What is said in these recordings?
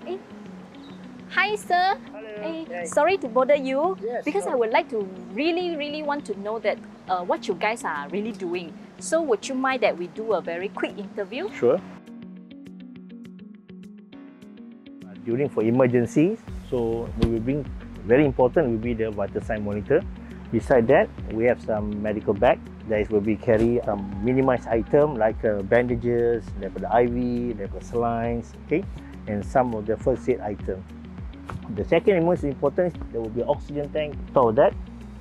Eh, hi, sir. Sorry to bother you, because I would like to really want to know that what you guys are really doing. So would you mind that we do a very quick interview? Sure. During for emergencies, so we will bring, very important will be the vital sign monitor. Beside that, we have some medical bag that will be carry some minimized item like bandages, the IV, the salines, okay, and some of the first aid item. The second and most important, there will be oxygen tank. On top of that,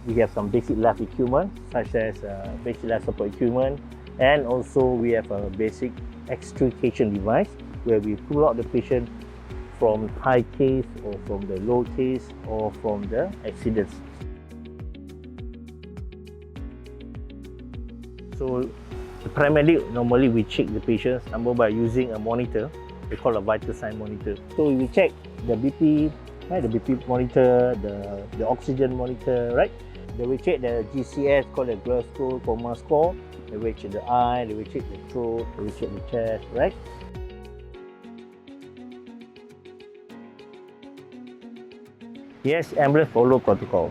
we have some basic life equipment such as basic life support equipment, and also we have a basic extrication device where we pull out the patient from high case or from the low case or from the accidents. So the paramedic, normally we check the patient's number by using a monitor. We call a vital sign monitor. So we check the BP, right? The BP monitor, the oxygen monitor, right? Then we check the GCS, called the 𝗘𝗺𝗃𝗃𝗃 score. Then we check the eye, then we check the throat, then we check the chest, right? Yes, ambulance follow protocol.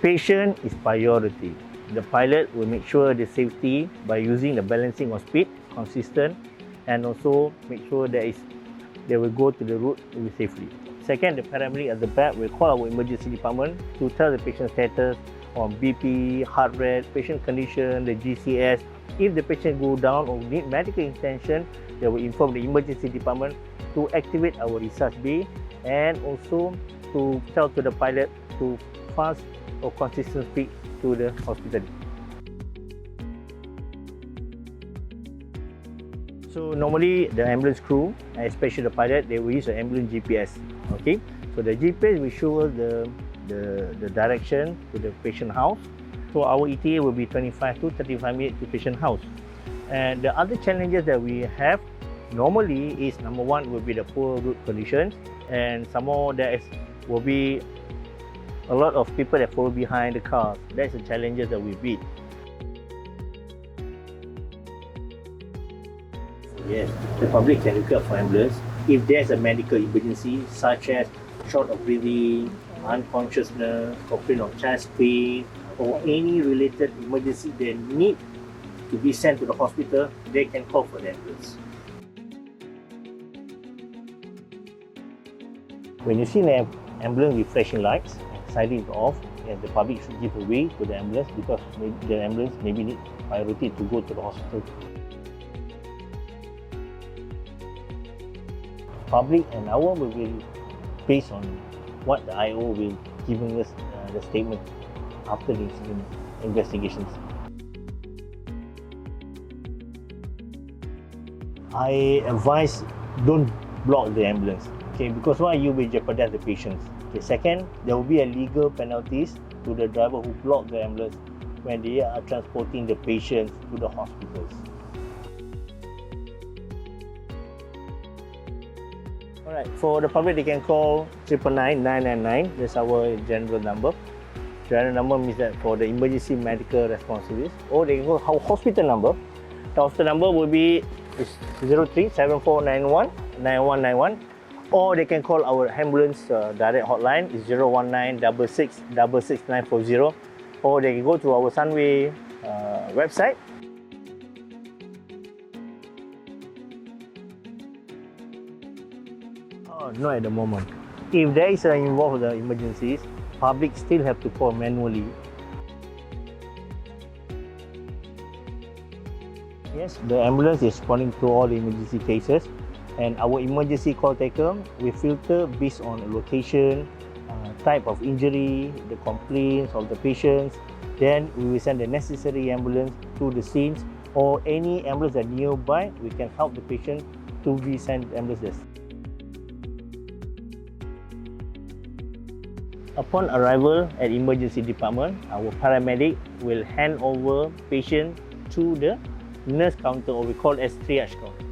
Patient is priority. The pilot will make sure the safety by using the balancing of speed, consistent, and also make sure they will go to the route safely. Second, the paramedic at the back will call our emergency department to tell the patient status on BP, heart rate, patient condition, the GCS. If the patient go down or need medical attention, they will inform the emergency department to activate our resusc bay, and also to tell to the pilot to fast or consistent speed to the hospital. So normally the ambulance crew, especially the pilot, they will use the ambulance GPS. Okay, so the GPS will show us the direction to the patient house. So our ETA will be 25 to 35 minutes to patient house. And the other challenges that we have normally is, number one will be the poor road conditions, and some more there will be a lot of people that follow behind the cars. That's the challenges that we beat. Yes, the public can look out for ambulance if there's a medical emergency such as short of breathing, unconsciousness, complaint of chest pain, or any related emergency they need to be sent to the hospital. They can call for the ambulance. When you see an ambulance with flashing lights, siren is off, and the public should give away to the ambulance because the ambulance maybe need priority to go to the hospital. Public and our will be based on what the IO will giving us the statement after the incident investigations. I advise don't block the ambulance. Okay, because why? You will jeopardize the patients. Okay, second, there will be a legal penalties to the driver who blocked the ambulance when they are transporting the patients to the hospitals. Alright, for the public, they can call 999. That's our general number. General number means that for the emergency medical response service, or they can call our hospital number. The hospital number will be 03-7491-9191. Or they can call our ambulance direct hotline is 019-6666-940, or they can go to our Sunway website. Oh, not at the moment. If there is involved the emergencies, public still have to call manually. Yes, the ambulance is responding to all the emergency cases. And our emergency call taker will filter based on location, type of injury, the complaints of the patients. Then we will send the necessary ambulance to the scenes, or any ambulance that nearby, we can help the patient to be sent ambulances. Upon arrival at emergency department, our paramedic will hand over patient to the nurse counter, or we call as triage counter.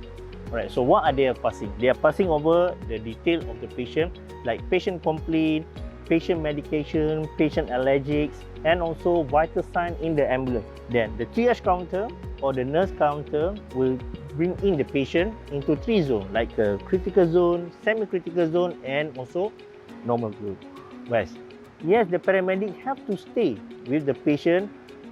Alright, so what are they passing? They are passing over the detail of the patient, like patient complaint, patient medication, patient allergics, and also vital sign in the ambulance. Then the triage counter or the nurse counter will bring in the patient into 3 zones, like critical zone, semi-critical zone, and also normal group. West. Yes, the paramedic have to stay with the patient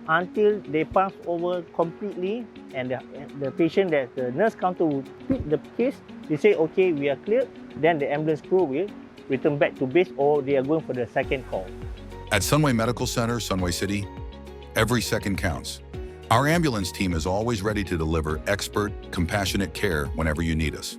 until they pass over completely, and the patient that the nurse counter will pick the case. They say, okay, we are cleared. Then the ambulance crew will return back to base, or they are going for the second call. At Sunway Medical Center, Sunway City, every second counts. Our ambulance team is always ready to deliver expert, compassionate care whenever you need us.